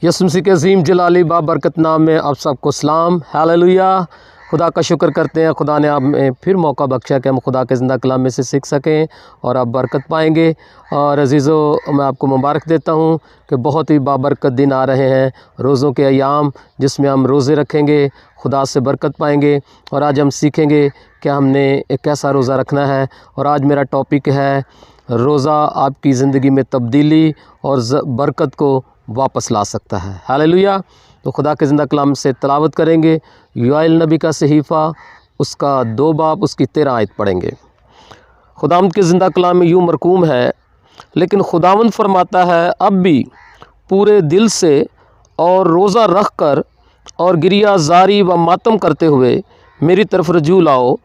यसु मसीह के अज़ीम जलाली बाबरकत नाम में आप सबको सलाम। हालेलुया। खुदा का शुक्र करते हैं, खुदा ने आप में फिर मौका बख्शा कि हम खुदा के ज़िंदा कलाम में से सीख सकें और आप बरकत पाएंगे। और अज़ीज़ों, मैं आपको मुबारक देता हूं कि बहुत ही बाबरकत दिन आ रहे हैं, रोज़ों के अयाम जिसमें हम रोज़े रखेंगे, खुदा से बरकत पाएंगे। और आज हम सीखेंगे कि हमने एक कैसा रोज़ा रखना है। और आज मेरा टॉपिक है रोज़ा आपकी ज़िंदगी में तब्दीली और बरकत को वापस ला सकता है। हालेलुया। तो खुदा के ज़िंदा कलाम से तिलावत करेंगे। योएल नबी का सहीफ़ा उसका 2 बाब उसकी 13 आयत पढ़ेंगे। खुदावंद के ज़िंदा कलाम में यूँ मरकूम है, लेकिन खुदावंद फरमाता है, अब भी पूरे दिल से और रोज़ा रख कर और गिरिया ज़ारी व मातम करते हुए मेरी तरफ रजू लाओ,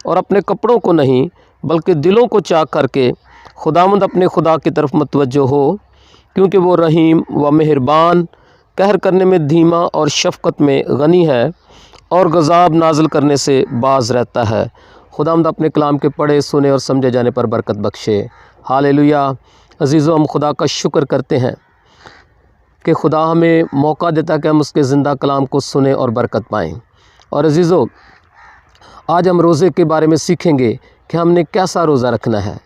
और अपने कपड़ों को नहीं बल्कि दिलों को चाक करके खुदावंद अपने खुदा की तरफ मतवज्जो हो, क्योंकि वो रहीम व मेहरबान, कहर करने में धीमा और शफ़क़त में गनी है, और गज़ाब नाज़िल करने से बाज़ रहता है। खुदावंद अपने कलाम के पढ़े सुने और समझे जाने पर बरकत बख्शे। हालेलुया। अज़ीज़ों, हम खुदा का शुक्र करते हैं कि खुदा हमें मौका देता कि हम उसके ज़िंदा कलाम को सुने और बरकत पाएँ। और अज़ीज़ों, आज हम रोज़े के बारे में सीखेंगे कि हमने कैसा रोज़ा रखना है।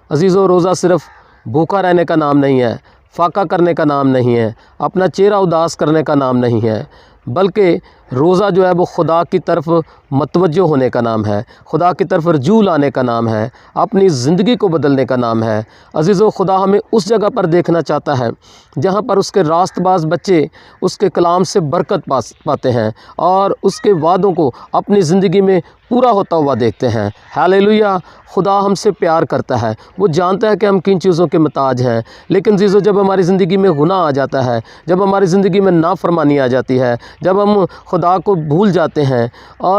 अज़ीज़ों, रोज़ा सिर्फ़ भूखा रहने का नाम नहीं है, फाका करने का नाम नहीं है, अपना चेहरा उदास करने का नाम नहीं है, बल्कि रोज़ा जो है वो खुदा की तरफ मतवज्जो होने का नाम है, खुदा की तरफ रजू लाने का नाम है, अपनी ज़िंदगी को बदलने का नाम है। अज़ीज़ों, खुदा हमें उस जगह पर देखना चाहता है जहाँ पर उसके रास्तबाज बच्चे उसके कलाम से बरकत पाते हैं और उसके वादों को अपनी ज़िंदगी में पूरा होता हुआ देखते हैं। हालेलुया। खुदा हमसे प्यार करता है, वो जानता है कि हम किन चीज़ों के मुताज हैं। लेकिन अज़ीज़ों, जब हमारी ज़िंदगी में गुनाह आ जाता है, जब हमारी ज़िंदगी में नाफरमानी आ जाती है, जब हम खुदा को भूल जाते हैं,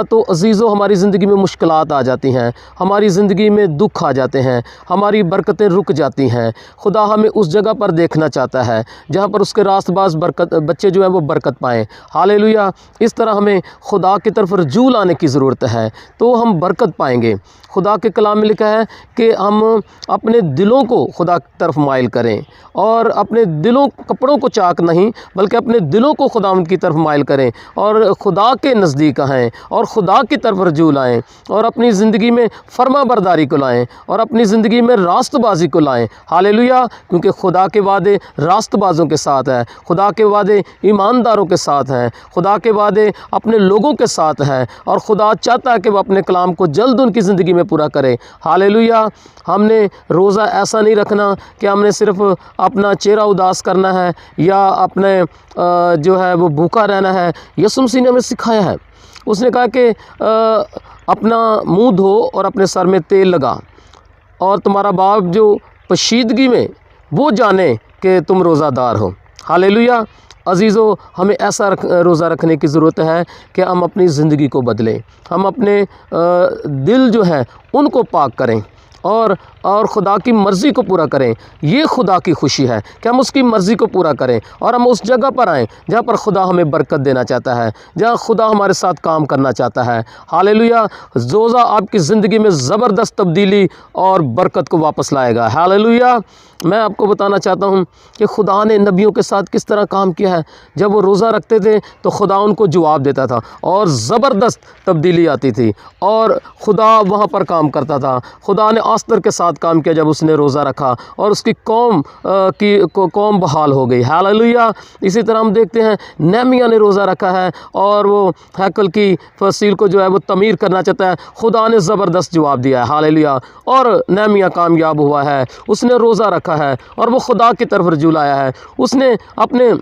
तो अज़ीज़ों हमारी ज़िंदगी में मुश्किलात आ जाती हैं, हमारी ज़िंदगी में दुख आ जाते हैं, हमारी बरकतें रुक जाती हैं। खुदा हमें उस जगह पर देखना चाहता है जहाँ पर उसके रास्तबाज बच्चे जो हैं वो बरकत पाएँ। हालेलुया। इस तरह हमें खुदा की तरफ रजू लाने की ज़रूरत है, तो हम बरकत पाएंगे। खुदा के कलाम में लिखा है कि हम अपने दिलों को खुदा की तरफ माइल करें, और अपने दिलों कपड़ों को चाक नहीं बल्कि अपने दिलों को खुदावंद की तरफ माइल करें और खुदा के नज़दीक आएँ और खुदा की तरफ रजू लाएँ और अपनी ज़िंदगी में फर्मा बरदारी को लाएँ और अपनी ज़िंदगी में रास्तबाजी को लाएँ। हालेलुया। क्योंकि खुदा के वादे रास्तबाजों के साथ है, खुदा के वादे ईमानदारों के साथ हैं, खुदा के वादे अपने लोगों के साथ हैं, और खुदा चाहता है कि वह अपने कलाम को जल्द उनकी ज़िंदगी में पूरा करे। हालेलुया। हमने रोज़ा ऐसा नहीं रखना कि हमने सिर्फ़ अपना चेहरा उदास करना है या अपने जो है वो भूखा रहना है। यसु मसीह ने हमें सिखाया है, उसने कहा कि अपना मुंह धो और अपने सर में तेल लगा, और तुम्हारा बाप जो पोशीदगी में वो जाने कि तुम रोज़ादार हो। हालेलुया। अज़ीज़ों, हमें ऐसा रोज़ा रखने की ज़रूरत है कि हम अपनी ज़िंदगी को बदलें, हम अपने दिल जो है उनको पाक करें और खुदा की मर्ज़ी को पूरा करें। ये खुदा की खुशी है कि हम उसकी मर्ज़ी को पूरा करें और हम उस जगह पर आएँ जहाँ पर खुदा हमें बरकत देना चाहता है, जहाँ खुदा हमारे साथ काम करना चाहता है। हालेलुया। रोज़ा आपकी ज़िंदगी में ज़बरदस्त तब्दीली और बरकत को वापस लाएगा। हालेलुया। मैं आपको बताना चाहता हूँ कि खुदा ने नबियों के साथ किस तरह काम किया है। जब वो रोज़ा रखते थे तो खुदा उनको जवाब देता था और ज़बरदस्त तब्दीली आती थी, और खुदा वहाँ पर काम करता था। खुदा ने आस्तर के साथ काम किया जब उसने रोज़ा रखा, और उसकी कौम बहाल हो गई। हालेलुया। इसी तरह हम देखते हैं नेहमिया ने रोज़ा रखा है और वो हैकल की फसील को जो है वो तमीर करना चाहता है। खुदा ने ज़बरदस्त जवाब दिया है। हालेलुया। और नेहमिया कामयाब हुआ है, उसने रोज़ा रखा है और वो खुदा की तरफ रजू लाया है। उसने अपने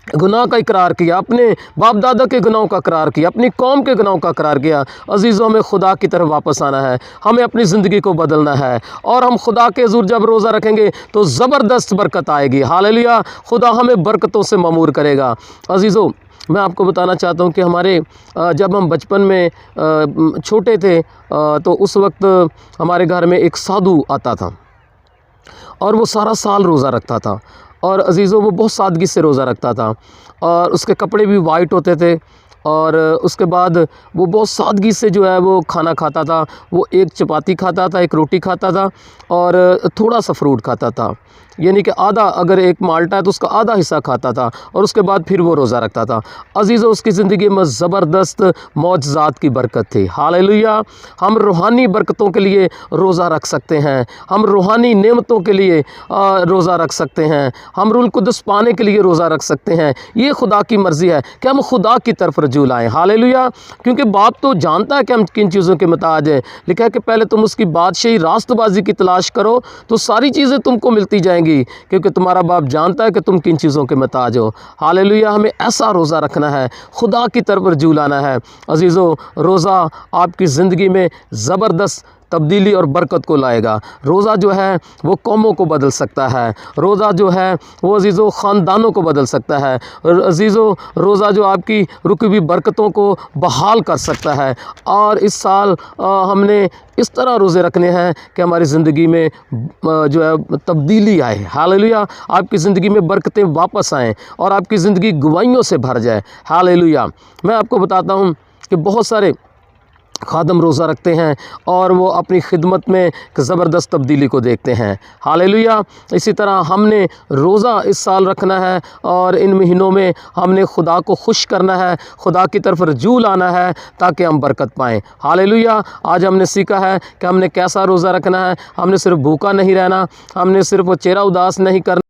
गुनाह का इकरार किया, अपने बाप दादा के गुनाहों का इकरार किया, अपनी कौम के गुनाहों का इकरार किया। अज़ीज़ों, हमें खुदा की तरफ वापस आना है, हमें अपनी ज़िंदगी को बदलना है, और हम खुदा के हुज़ूर जब रोज़ा रखेंगे तो ज़बरदस्त बरकत आएगी। हालेलुया। खुदा हमें बरकतों से ममूर करेगा। अज़ीज़ों, मैं आपको बताना चाहता हूँ कि हमारे जब हम बचपन में छोटे थे तो उस वक्त हमारे घर में एक साधु आता था और वो सारा साल रोज़ा रखता था। और अज़ीज़ों, वो बहुत सादगी से रोज़ा रखता था और उसके कपड़े भी वाइट होते थे, और उसके बाद वो बहुत सादगी से जो है वो खाना खाता था। वो एक चपाती खाता था, एक रोटी खाता था और थोड़ा सा फ्रूट खाता था। یعنی کہ آدھا اگر ایک مالٹا ہے تو اس کا آدھا حصہ کھاتا تھا اور اس کے بعد پھر وہ روزہ رکھتا تھا۔ عزیزو، اس کی زندگی میں زبردست معجزات کی برکت تھی۔ ہاللیلویہ۔ ہم روحانی برکتوں کے لیے روزہ رکھ سکتے ہیں، ہم روحانی نعمتوں کے لیے روزہ رکھ سکتے ہیں، ہم روح القدس پانے کے لیے روزہ رکھ سکتے ہیں۔ یہ خدا کی مرضی ہے کہ ہم خدا کی طرف رجوع لائیں۔ ہاللیلویہ۔ کیونکہ باپ تو جانتا ہے کہ ہم کن چیزوں کے محتاج ہیں۔ لکھا ہے کہ پہلے تم اس کی بادشاہی راست بازی کی تلاش کرو تو ساری چیزیں تم کو ملتی جائیں گی، کیونکہ تمہارا باپ جانتا ہے کہ تم کن چیزوں کے محتاج ہو۔ ہاللیلویہ۔ ہمیں ایسا روزہ رکھنا ہے، خدا کی طرف رجوع لانا ہے۔ عزیزو، روزہ آپ کی زندگی میں زبردست تبدیلی اور برکت کو لائے گا۔ روزہ جو ہے وہ قوموں کو بدل سکتا ہے، روزہ جو ہے وہ عزیزو خاندانوں کو بدل سکتا ہے، عزیزو روزہ جو آپ کی رکی ہوئی برکتوں کو بحال کر سکتا ہے۔ اور اس سال ہم نے اس طرح روزے رکھنے ہیں کہ ہماری زندگی میں جو ہے تبدیلی آئے۔ ہاللیلویہ۔ آپ کی زندگی میں برکتیں واپس آئیں اور آپ کی زندگی گواہیوں سے بھر جائے۔ ہاللیلویہ۔ میں آپ کو بتاتا ہوں کہ بہت سارے خادم روزہ رکھتے ہیں اور وہ اپنی خدمت میں ایک زبردست تبدیلی کو دیکھتے ہیں۔ ہاللیلویہ۔ اسی طرح ہم نے روزہ اس سال رکھنا ہے اور ان مہینوں میں ہم نے خدا کو خوش کرنا ہے، خدا کی طرف رجوع لانا ہے تاکہ ہم برکت پائیں۔ ہاللیلویہ۔ آج ہم نے سیکھا ہے کہ ہم نے کیسا روزہ رکھنا ہے۔ ہم نے صرف بھوکا نہیں رہنا، ہم نے صرف چہرہ اداس نہیں کرنا۔